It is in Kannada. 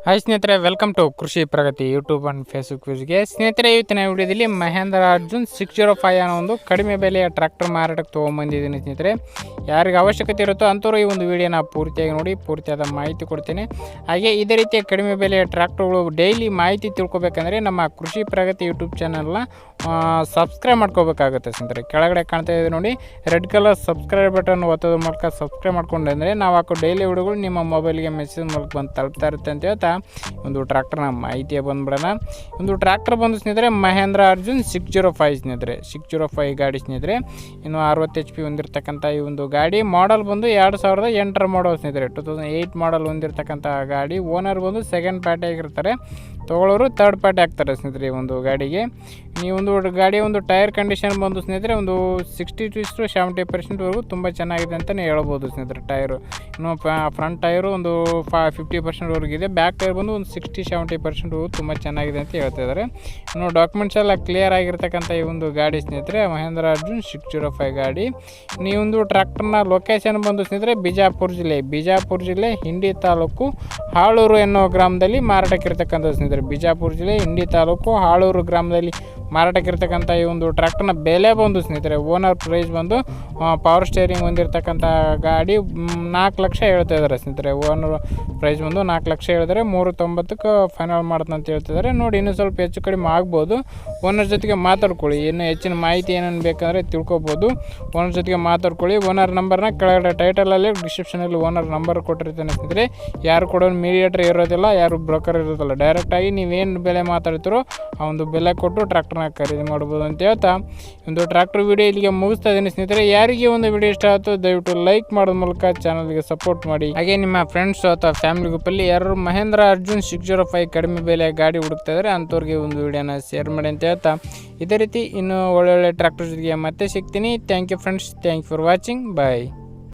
ಹಾಯ್ ಸ್ನೇಹಿತರೆ, ವೆಲ್ಕಮ್ ಟು ಕೃಷಿ ಪ್ರಗತಿ ಯೂಟ್ಯೂಬ್ ಆ್ಯಂಡ್ ಫೇಸ್ಬುಕ್ ಪೇಜ್ಗೆ. ಸ್ನೇಹಿತರೆ, ಇವತ್ತಿನ ವಿಡಿಯೋದಲ್ಲಿ ಮಹೇಂದ್ರ ಅರ್ಜುನ್ 605 ಅನ್ನೋ ಒಂದು ಕಡಿಮೆ ಬೆಲೆಯ ಟ್ರ್ಯಾಕ್ಟರ್ ಮಾರಾಟಕ್ಕೆ ತೊಗೊಂಬಂದಿದ್ದೀನಿ. ಸ್ನೇಹಿತರೆ, ಯಾರಿಗೆ ಅವಶ್ಯಕತೆ ಇರುತ್ತೋ ಅಂಥವ್ರು ಈ ಒಂದು ವಿಡಿಯೋನ ಪೂರ್ತಿಯಾಗಿ ನೋಡಿ, ಪೂರ್ತಿಯಾದ ಮಾಹಿತಿ ಕೊಡ್ತೀನಿ. ಹಾಗೆ ಇದೇ ರೀತಿಯ ಕಡಿಮೆ ಬೆಲೆಯ ಟ್ರ್ಯಾಕ್ಟರ್ಗಳು ಡೈಲಿ ಮಾಹಿತಿ ತಿಳ್ಕೊಬೇಕಂದ್ರೆ ನಮ್ಮ ಕೃಷಿ ಪ್ರಗತಿ ಯೂಟ್ಯೂಬ್ ಚಾನಲ್ನ ಸಬ್ಸ್ಕ್ರೈಬ್ ಮಾಡ್ಕೋಬೇಕಾಗುತ್ತೆ. ಸ್ನೇಹಿತರೆ, ಕೆಳಗಡೆ ಕಾಣ್ತಾ ಇದೆ ನೋಡಿ, ರೆಡ್ ಕಲರ್ ಸಬ್ಸ್ಕ್ರೈಬ್ ಬಟನ್ ಒತ್ತೋದ್ರ ಮೂಲಕ ಸಬ್ಸ್ಕ್ರೈಬ್ ಮಾಡ್ಕೊಂಡ್ರೆ ನಾವು ಹಾಕೋ ಡೈಲಿ ವಿಡಿಯೋಗಳು ನಿಮ್ಮ ಮೊಬೈಲ್ಗೆ ಮೆಸೇಜ್ ಮೂಲಕ ಬಂದು ತಲುಪ್ತಾ ಇರುತ್ತೆ ಅಂತ ಹೇಳ್ತಾ ಒಂದು ಟ್ರ್ಯಾಕ್ಟರ್ನ ಮಾಹಿತಿಯ ಬಂದ್ಬಿಡೋಣ. ಒಂದು ಟ್ರ್ಯಾಕ್ಟರ್ ಬಂದು ಸ್ನೇಹಿತರೆ ಮಹೇಂದ್ರ ಅರ್ಜುನ್ 605 ಸ್ನೇಹಿತರೆ, 605 ಗಾಡಿ ಸ್ನೇಹಿತರೆ. ಇನ್ನು 60 HP ಹೊಂದಿರತಕ್ಕಂಥ ಈ ಒಂದು ಗಾಡಿ ಮಾಡಲ್ ಬಂದು 2008 ಮಾಡಲ್ ಸ್ನೇಹಿತರೆ, 2008 ಮಾಡಲ್ ಹೊಂದಿರತಕ್ಕಂಥ ಗಾಡಿ. ಓನರ್ ಬಂದು ಸೆಕೆಂಡ್ ಪಾರ್ಟಿ ಆಗಿರ್ತಾರೆ, ತೊಗೊಳ್ಳೋರು ಥರ್ಡ್ ಪಾರ್ಟಿ ಆಗ್ತಾರೆ ಸ್ನೇಹಿತರೆ ಈ ಒಂದು ಗಾಡಿಗೆ. ಈ ಒಂದು ಗಾಡಿಯ ಒಂದು ಟೈರ್ ಕಂಡೀಷನ್ ಬಂದು ಸ್ನೇಹಿತರೆ ಒಂದು 60 to 70% ತುಂಬ ಚೆನ್ನಾಗಿದೆ ಅಂತಲೇ ಹೇಳ್ಬೋದು ಸ್ನೇಹಿತರೆ. ಟೈರು ಇನ್ನು ಫ್ರಂಟ್ ಟೈರು ಒಂದು 50% ಇದೆ, ಬ್ಯಾಕ್ ಟೈರ್ ಬಂದು ಒಂದು 60-70% ತುಂಬ ಚೆನ್ನಾಗಿದೆ ಅಂತ ಹೇಳ್ತಾ ಇದ್ದಾರೆ. ಇನ್ನು ಡಾಕ್ಯುಮೆಂಟ್ಸ್ ಎಲ್ಲ ಕ್ಲಿಯರ್ ಆಗಿರ್ತಕ್ಕಂಥ ಈ ಒಂದು ಗಾಡಿ ಸ್ನೇಹಿತರೆ ಮಹೇಂದ್ರ ಅರ್ಜುನ್ 605 ಗಾಡಿ. ಈ ಒಂದು ಟ್ರ್ಯಾಕ್ಟರ್ನ ಲೊಕೇಶನ್ ಬಂದು ಸ್ನೇಹಿತರೆ ಬಿಜಾಪುರ ಜಿಲ್ಲೆ ಹಿಂಡಿ ತಾಲೂಕು ಹಾಳೂರು ಎನ್ನುವ ಗ್ರಾಮದಲ್ಲಿ ಮಾರಾಟಕ್ಕಿರ್ತಕ್ಕಂಥ ಸ್ನೇಹಿತರೆ. ಬಿಜಾಪುರ ಜಿಲ್ಲೆ ಹಿಂಡಿ ತಾಲೂಕು ಹಾಳೂರು ಗ್ರಾಮದಲ್ಲಿ ಮಾರಾಟಕ್ಕಿರ್ತಕ್ಕಂಥ ಈ ಒಂದು ಟ್ರ್ಯಾಕ್ಟರ್ನ ಬೆಲೆ ಬಂದು ಸ್ನೇಹಿತರೆ ಓನರ್ ಪ್ರೈಸ್ ಬಂದು ಪವರ್ ಸ್ಟೇರಿಂಗ್ ಹೊಂದಿರತಕ್ಕಂಥ ಗಾಡಿ 4 ಲಕ್ಷ ಹೇಳ್ತಾ ಇದ್ದಾರೆ ಸ್ನೇಹಿತರೆ. ಓನರ್ ಪ್ರೈಸ್ ಬಂದು 4 ಲಕ್ಷ ಹೇಳಿದರೆ 390ಕ್ಕೆ ಫೈನಲ್ ಮಾಡ್ತಂತ ಹೇಳ್ತಿದ್ದಾರೆ. ನೋಡಿ, ಇನ್ನೂ ಸ್ವಲ್ಪ ಹೆಚ್ಚು ಕಡಿಮೆ ಆಗ್ಬೋದು. ಓನರ್ ಜೊತೆಗೆ ಮಾತಾಡ್ಕೊಳ್ಳಿ, ಇನ್ನೂ ಹೆಚ್ಚಿನ ಮಾಹಿತಿ ಏನೇನು ಬೇಕಂದರೆ ತಿಳ್ಕೊಬೋದು. ಓನರ್ ಜೊತೆಗೆ ಮಾತಾಡ್ಕೊಳ್ಳಿ. ಓನರ್ ನಂಬರ್ನ ಕೆಳಗಡೆ ಟೈಟಲಲ್ಲಿ ಡಿಸ್ಕ್ರಿಪ್ಷನಲ್ಲಿ ಓನರ್ ನಂಬರ್ ಕೊಟ್ಟಿರ್ತಾನೆ ಸ್ನೇಹಿತರೆ. ಯಾರು ಕೂಡ ಮೀಡಿಯೇಟರ್ ಇರೋದಿಲ್ಲ, ಯಾರು ಬ್ರೋಕರ್ ಇರೋದಿಲ್ಲ. ಡೈರೆಕ್ಟಾಗಿ ನೀವೇನು ಬೆಲೆ ಮಾತಾಡ್ತಿರೋ ಆ ಒಂದು ಬೆಲೆ ಕೊಟ್ಟು ಟ್ರ್ಯಾಕ್ಟರ್ನ ಖರೀದಿ ಮಾಡ್ಬೋದು ಅಂತ ಹೇಳ್ತಾ ಒಂದು ಟ್ರ್ಯಾಕ್ಟರ್ ವಿಡಿಯೋ ಇಲ್ಲಿಗೆ ಮುಗಿಸ್ತಾ ಇದ್ದೀನಿ ಸ್ನೇಹಿತರೆ. ಯಾರಿಗೆ ಒಂದು ವಿಡಿಯೋ ಇಷ್ಟ ಆಯಿತು ದಯವಿಟ್ಟು ಲೈಕ್ ಮಾಡೋದ್ರ ಮೂಲಕ ಚಾನಲ್ಗೆ ಸಪೋರ್ಟ್ ಮಾಡಿ. ಹಾಗೆ ನಿಮ್ಮ ಫ್ರೆಂಡ್ಸ್ ಅಥವಾ ಫ್ಯಾಮಿಲಿ ಗ್ರೂಪಲ್ಲಿ ಯಾರು ಮಹೇಂದ್ರ ಅರ್ಜುನ್ 605 ಕಡಿಮೆ ಬೆಲೆ ಗಾಡಿ ಹುಡುಕ್ತಾ ಇದ್ದಾರೆ ಅಂಥವ್ರಿಗೆ ಒಂದು ವಿಡಿಯೋನ ಶೇರ್ ಮಾಡಿ ಅಂತ ಹೇಳ್ತಾ ಇದೇ ರೀತಿ ಇನ್ನೂ ಒಳ್ಳೊಳ್ಳೆ ಟ್ರ್ಯಾಕ್ಟರ್ ಜೊತೆಗೆ ಮತ್ತೆ ಸಿಗ್ತೀನಿ. Thank you friends, thank you for watching, bye.